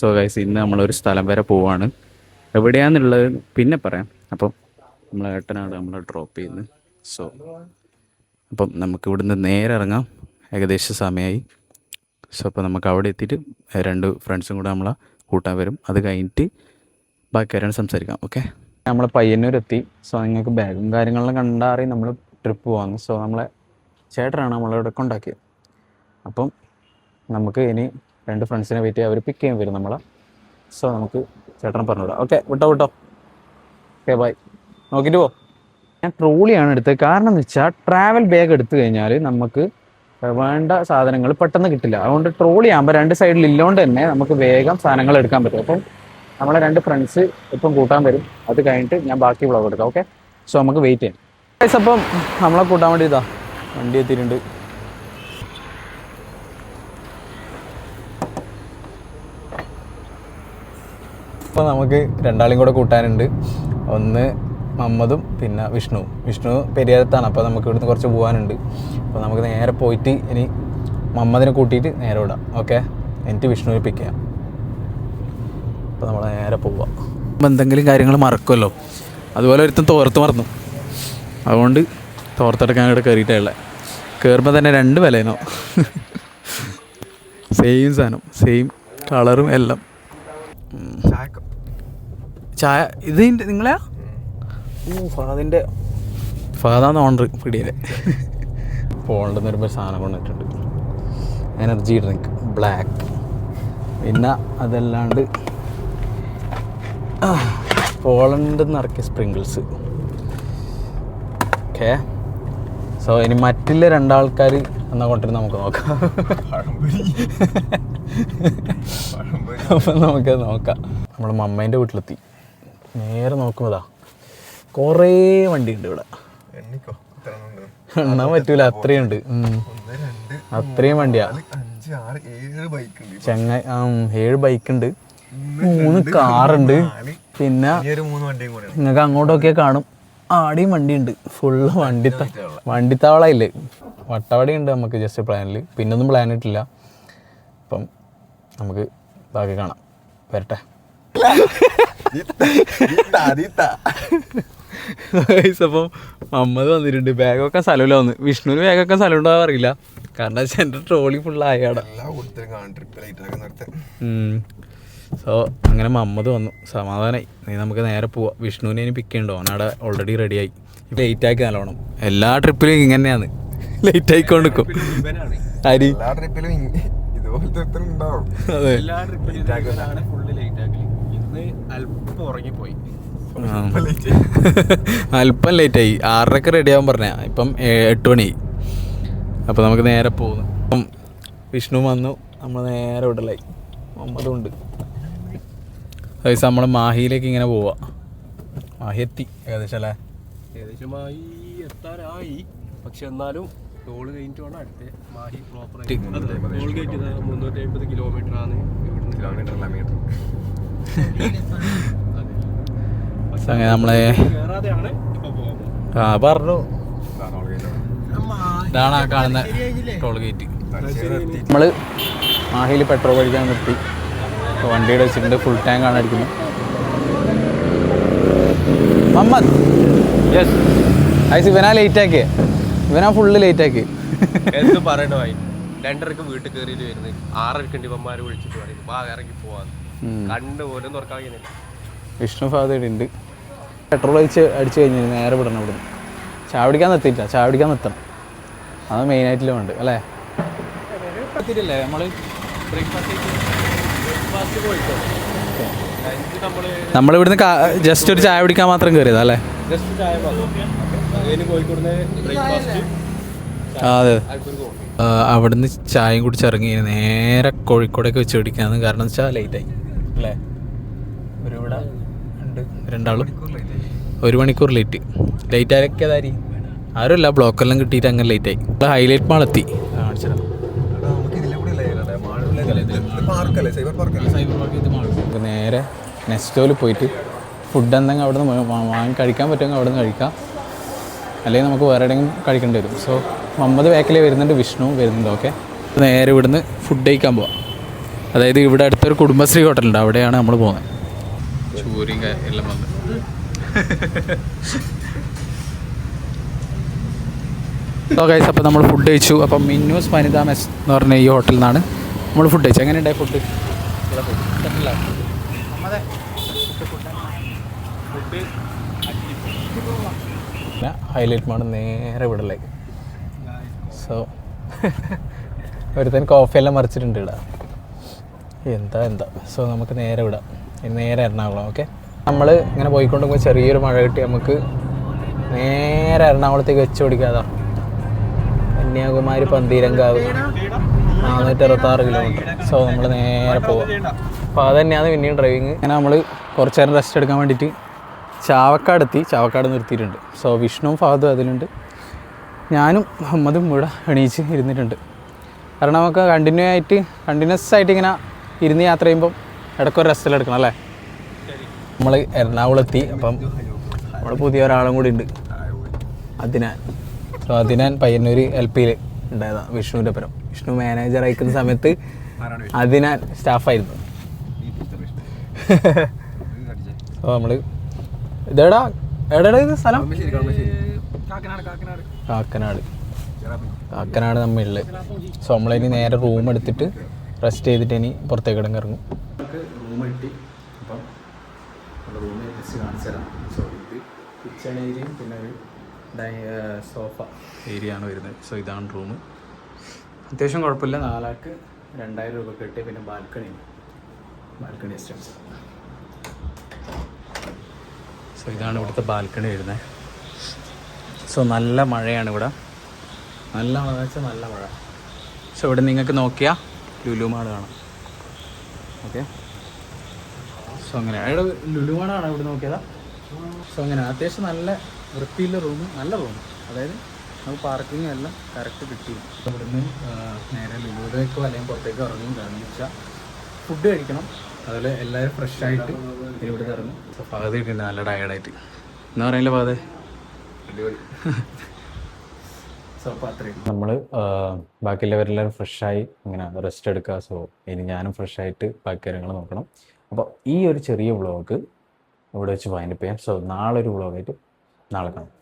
So guys ഇന്ന് നമ്മളൊരു സ്ഥലം വരെ പോവാണ്. എവിടെയാണെന്നുള്ളത് പിന്നെ പറയാം. അപ്പം നമ്മൾ ഏട്ടനാണ് നമ്മളെ ഡ്രോപ്പ് ചെയ്യുന്നത്. സോ അപ്പം നമുക്ക് ഇവിടുന്ന് നേരെ ഇറങ്ങാം. ഏകദേശം സമയമായി. സോ അപ്പോൾ നമുക്ക് അവിടെ എത്തിയിട്ട് രണ്ട് ഫ്രണ്ട്സും കൂടെ നമ്മളെ കൂട്ടാൻ വരും. അത് കഴിഞ്ഞിട്ട് ബാക്കി ആരാണ് സംസാരിക്കാം. ഓക്കെ, നമ്മൾ പയ്യന്നൂരെത്തി. സോ നിങ്ങൾക്ക് ബാഗും കാര്യങ്ങളെല്ലാം കണ്ടാറി നമ്മൾ ട്രിപ്പ് പോകാമെന്ന്. സോ നമ്മളെ ചേട്ടനാണ് നമ്മളിവിടെ കൊണ്ടാക്കിയത്. അപ്പം നമുക്ക് ഇനി രണ്ട് ഫ്രണ്ട്സിനെ വെയിറ്റ് ചെയ്യാൻ അവർ പിക്ക് ചെയ്യാൻ വരും നമ്മളെ. സോ നമുക്ക് ചേട്ടനെ പറഞ്ഞുവിടാം. ഓക്കെ, വിട്ടോ. Okay, bye. നോക്കിയിട്ട് പോ. ഞാൻ ട്രോളിയാണ് എടുത്തത്. കാരണം എന്ന് വെച്ചാൽ ട്രാവൽ ബാഗ് എടുത്തു കഴിഞ്ഞാൽ നമുക്ക് വേണ്ട സാധനങ്ങൾ പെട്ടെന്ന് കിട്ടില്ല. അതുകൊണ്ട് ട്രോളി ആകുമ്പോൾ രണ്ട് സൈഡിൽ ഇല്ലോണ്ട് തന്നെ നമുക്ക് വേഗം സാധനങ്ങൾ എടുക്കാൻ പറ്റും. അപ്പം നമ്മളെ രണ്ട് ഫ്രണ്ട്സ് ഇപ്പം കൂട്ടാൻ വരും. അത് കഴിഞ്ഞിട്ട് ഞാൻ ബാക്കി വ്ളോഗ് എടുക്കാം. ഓക്കെ, സോ നമുക്ക് വെയിറ്റ് ചെയ്യാം. അപ്പം നമ്മളെ കൂട്ടാൻ വേണ്ടി ഇതാ വണ്ടി എത്തിയിട്ടുണ്ട്. അപ്പോൾ നമുക്ക് രണ്ടാളും കൂടെ കൂട്ടാനുണ്ട്. ഒന്ന് മമ്മദും പിന്നെ വിഷ്ണു പെരിയാരത്താണ്. അപ്പോൾ നമുക്ക് ഇവിടുന്ന് കുറച്ച് പോകാനുണ്ട്. അപ്പോൾ നമുക്ക് നേരെ പോയിട്ട് ഇനി മമ്മദിനെ കൂട്ടിയിട്ട് നേരെ വിടാം. ഓക്കെ, എനിക്ക് വിഷ്ണുവിനെ പിക്ക് ചെയ്യാം. അപ്പോൾ നമ്മൾ നേരെ പോവാം. എന്തെങ്കിലും കാര്യങ്ങൾ മറക്കുമല്ലോ, അതുപോലെ ഒരുത്തും തോർത്ത് മറന്നു. അതുകൊണ്ട് തോർത്തെടുക്കാൻ ഇവിടെ കയറിയിട്ടുള്ളത്. കയറുമ്പോൾ തന്നെ രണ്ട് വിലനോ സെയിം സാധനം, സെയിം കളറും എല്ലാം. ചായ ഇത് നിങ്ങളെയാ? ഫാദാന്ന് ഓണർ പിടിയിലെ പോളണ്ടിൽ നിന്ന് ഒരു സാധനം കൊണ്ടിട്ടുണ്ട്. Energy drink black. പിന്നെ അതല്ലാണ്ട് പോളണ്ടിൽ നിന്ന് ഇറക്കിയ സ്പ്രിങ്കിൾസ്. ഓക്കെ, സോ ഇനി മറ്റുള്ള രണ്ടാൾക്കാർ എന്നാൽ കൊണ്ടിരുന്ന് നമുക്ക് നോക്കാം. അപ്പം നമുക്കത് നോക്കാം. നമ്മൾ മമ്മേൻ്റെ വീട്ടിലെത്തി. നേരെ നോക്കുന്നതാ കുറേ വണ്ടിയുണ്ട് ഇവിടെ. എണ്ണാൻ പറ്റൂല, അത്രയുണ്ട്. അത്രയും വണ്ടിയാ ചങ്ങായി. 7 ബൈക്കുണ്ട്, 3 കാറുണ്ട്. പിന്നെ നിങ്ങൾക്ക് അങ്ങോട്ടൊക്കെ കാണും ആടെയും വണ്ടിയുണ്ട്. ഫുള്ള് വണ്ടിത്താവളയില്ലേ, വട്ടവടയുണ്ട് നമുക്ക് ജസ്റ്റ് പ്ലാനിൽ. പിന്നൊന്നും പ്ലാൻ ഇട്ടില്ല. അപ്പം നമുക്ക് ബാക്കി കാണാം. വരട്ടെ. അപ്പം മമ്മദ് വന്നിട്ടുണ്ട്. ബാഗൊക്കെ സ്ഥലമില്ല വന്ന്. വിഷ്ണുവിന് ബാഗൊക്കെ സ്ഥലം ഉണ്ടാകാൻ അറിയില്ല. കാരണം വെച്ചാൽ എൻ്റെ ട്രോളി ഫുള്ളായാടെ. സോ അങ്ങനെ മമ്മദ് വന്നു. സമാധാനമായി. നീ നമുക്ക് നേരെ പോവാം. വിഷ്ണുവിനെ ഇനി പിക്ക് ചെയ്യണ്ടോ? അവനവിടെ ഓൾറെഡി റെഡിയായി. ലേറ്റ് ആക്കി നല്ലോണം. എല്ലാ ട്രിപ്പിലും ഇങ്ങനെയാണ്, ലേറ്റ് ആയിക്കൊണ്ടിരിക്കും. അരി അല്പം ലേറ്റായി. 6:30 റെഡി ആവാൻ പറഞ്ഞ. ഇപ്പം 8 മണിയായി. അപ്പോൾ നമുക്ക് നേരെ പോകുന്നു. അപ്പം വിഷ്ണു വന്നു, നമ്മൾ നേരെ വിടലായി. മമ്മതും ഉണ്ട്. അതായത് നമ്മൾ മാഹിയിലേക്ക് ഇങ്ങനെ പോവാം. മാഹി എത്തി ഏകദേശം അല്ലേ? ഏകദേശം മാഹി എത്താറായി. പക്ഷെ എന്നാലും ടോൾ കഴിഞ്ഞിട്ട് വേണം അടുത്ത മാഹി പ്രോപ്പറായിട്ട്. ടോൾ ഗേറ്റ് 350 കിലോമീറ്ററാണ് ഇവിടുന്ന്. നമ്മളെ പറഞ്ഞു ഇതാണ് ആ കാണുന്ന ടോൾ ഗേറ്റ്. നമ്മൾ മാഹിയിൽ പെട്രോൾ അടിക്കാൻ നിർത്തി. വണ്ടിയുടെ വെച്ചിട്ടുണ്ട്. ഫുൾ ടാങ്ക് ആണ് അടിക്കുന്നത്. മമ്മദ് യെസ് ഐസ് ഇവനാ ലേറ്റ് ആക്കിയേ. ഇവനാ ഫുള്ള് ലേറ്റ് ആക്കി. എന്ത് പറയണോ? 2:30 വീട്ടിൽ കയറിയിട്ട് വരുന്നത് 6:30 ഇവന്മാരെ വിളിച്ചിട്ട് പറയുന്നു വാ ഇറങ്ങി പോവാന്ന്. കണ്ട് പോലും തുറക്കാൻ. വിഷ്ണു ഫാദർ ഉണ്ട്. പെട്രോൾ അടിച്ച് കഴിഞ്ഞ് നേരെ വിടണം. ഇവിടുന്ന് ചായ പിടിക്കാൻ നിർത്തിയില്ല. ചായ പിടിക്കാൻ നിർത്തണം. അത് മെയിനായിട്ടില്ല വേണ്ട അല്ലേ? എത്തിയിട്ടില്ലേ നമ്മൾ? നമ്മളിവിടുന്ന് ജസ്റ്റ് ഒരു ചായ പിടിക്കാൻ മാത്രം കയറിയതാ അല്ലേ? അതെ, അവിടുന്ന് ചായയും കുടിച്ചിറങ്ങി നേരെ കോഴിക്കോടേക്ക് വെച്ച് പിടിക്കാന്ന്. കാരണം വെച്ചാൽ ലേറ്റായി അല്ലേ? ഇവിടെ ഉണ്ട് രണ്ടാളും 1 മണിക്കൂർ ലേറ്റ്. ലേറ്റ് ആരൊക്കെ അതാരി ആരുമില്ല. ബ്ലോക്കെല്ലാം കിട്ടിയിട്ട് അങ്ങനെ ലേറ്റായി. ഹൈലൈറ്റ് മാളെത്തി. നേരെ നെസ്റ്റോയിൽ പോയിട്ട് ഫുഡ് എന്തെങ്കിലും അവിടെ നിന്ന് കഴിക്കാൻ പറ്റുമെങ്കിൽ അവിടെ നിന്ന് കഴിക്കാം. അല്ലെങ്കിൽ നമുക്ക് വേറെ എവിടെയെങ്കിലും കഴിക്കേണ്ടി വരും. സോ മമ്മദ് ബാക്കിൽ വരുന്നുണ്ട്, വിഷ്ണു വരുന്നുണ്ട്. ഓക്കെ, നേരെ ഇവിടുന്ന് ഫുഡ് കഴിക്കാൻ പോവാം. അതായത് ഇവിടെ അടുത്തൊരു കുടുംബശ്രീ ഹോട്ടലുണ്ട്, അവിടെയാണ് നമ്മൾ പോകുന്നത്. ചൂരിങ് എല്ലാം വന്ന് ഗൈസ്. അപ്പോൾ നമ്മൾ ഫുഡ് കഴിച്ചു. അപ്പം മിന്നൂസ് വനിത മെസ് എന്ന് പറഞ്ഞ ഈ ഹോട്ടലിൽ നിന്നാണ് നമ്മൾ ഫുഡ് കഴിച്ചത്. എങ്ങനെയുണ്ടായി ഫുഡ്? ഹൈലൈറ്റ് ആണ് നേരെ വിടലേക്ക്. സോ ഒരുത്തൻ കോഫിയെല്ലാം മറിച്ചിട്ടുണ്ട് ഇവിടെ. എന്താ സോ നമുക്ക് നേരെ വിടാം, നേരെ എറണാകുളം. ഓക്കെ, നമ്മൾ ഇങ്ങനെ പോയിക്കൊണ്ടിരിക്കുമ്പോൾ ചെറിയൊരു മഴ കിട്ടി, നമുക്ക് നേരെ എറണാകുളത്തേക്ക് വെച്ച് പിടിക്കാതാ. കന്യാകുമാരി പന്തീരങ്കാവ് 466 കിലോമീറ്റർ. സോ നമ്മൾ നേരെ പോവാം. അപ്പോൾ അത് തന്നെയാണ് പിന്നെയും ഡ്രൈവിങ്. അങ്ങനെ നമ്മൾ കുറച്ച് നേരം റെസ്റ്റ് എടുക്കാൻ വേണ്ടിയിട്ട് ചാവക്കാട് നിർത്തിയിട്ടുണ്ട്. സോ വിഷ്ണുവും ഫാദും അതിലുണ്ട്, ഞാനും മുഹമ്മദും ഇവിടെ എണീച്ച് ഇരുന്നിട്ടുണ്ട്. കാരണം നമുക്ക് കണ്ടിന്യൂസ് ആയിട്ട് ഇങ്ങനെ ഇരുന്ന് യാത്ര ചെയ്യുമ്പം ഇടയ്ക്കൊരു റെസ്റ്റിൽ എടുക്കണം അല്ലേ. നമ്മൾ എറണാകുളത്തി. അപ്പം നമ്മൾ പുതിയ ഒരാളും കൂടി ഉണ്ട്, അതിനാൻ. സോ അതിനാൻ പയ്യന്നൂർ LP-യിൽ ഉണ്ടായതാണ് വിഷ്ണുവിൻ്റെ പരം. വിഷ്ണു മാനേജർ അയക്കുന്ന സമയത്ത് അതിനാൻ സ്റ്റാഫായിരുന്നു. സോ നമ്മൾ എവിടെടാ ഇത് സ്ഥലം? കാക്കനാട് നമ്മളുള്ളത്. സോ നമ്മളിനി നേരെ റൂം എടുത്തിട്ട് റെസ്റ്റ് ചെയ്തിട്ട് ഇനി പുറത്തേക്ക് ഇറങ്ങും. റൂം കിട്ടി. അപ്പം റൂമിൽ ജസ്റ്റ് കാണിച്ചു തരാം. സോ ഇത് കിച്ചൺ ഏരിയയും പിന്നെ ഒരു സോഫ ഏരിയ ആണ് വരുന്നത്. സോ ഇതാണ് റൂം. അത്യാവശ്യം കുഴപ്പമില്ല. 4 ആൾക്ക് 2000 രൂപ കിട്ടി. പിന്നെ ബാൽക്കണി എക്സ്റ്റൻസ്. സോ ഇതാണ് ഇവിടുത്തെ ബാൽക്കണി വരുന്നത്. സോ നല്ല മഴയാണ് ഇവിടെ, നല്ല മഴ വെച്ചാൽ നല്ല മഴ. സോ ഇവിടെ നിങ്ങൾക്ക് നോക്കിയാൽ ലുലു മാൾ കാണാം. ഓക്കെ, സോ അങ്ങനെ ഇവിടെ ലുലു മാളാണ് ഇവിടെ നോക്കിയതാ. സോ അങ്ങനെ അത്യാവശ്യം നല്ല വൃത്തിയുള്ള റൂം, നല്ല റൂം. അതായത് നമുക്ക് പാർക്കിംഗ് എല്ലാം കറക്റ്റ് കിട്ടി. ഇവിടുന്ന് നേരെ ലുലുവിലേക്കോ അല്ലെങ്കിൽ പുറത്തേക്കോ ഇറങ്ങും. കാരണം വെച്ചാൽ ഫുഡ് കഴിക്കണം, അതുപോലെ എല്ലാവരും ഫ്രഷായിട്ട് ഇവിടെ ഇറങ്ങും. സോ ഫാദർ കിട്ടുന്നത് നല്ല ടയർഡായിട്ട് എന്താ പറയില്ല ഫാദർ, അടിപൊളി. സോ അപ്പോൾ അത്രയും നമ്മൾ ബാക്കിയുള്ളവരെല്ലാവരും ഫ്രഷായി ഇങ്ങനെ റെസ്റ്റ് എടുക്കുക. സോ ഇനി ഞാനും ഫ്രഷായിട്ട് ബാക്കി കാര്യങ്ങൾ നോക്കണം. അപ്പോൾ ഈ ഒരു ചെറിയ വ്ളോഗ് ഇവിടെ വെച്ച് വൈൻഡപ്പ് ചെയ്യാം. സോ നാളെ ഒരു വ്ളോഗായിട്ട് നാളെ കാണാം.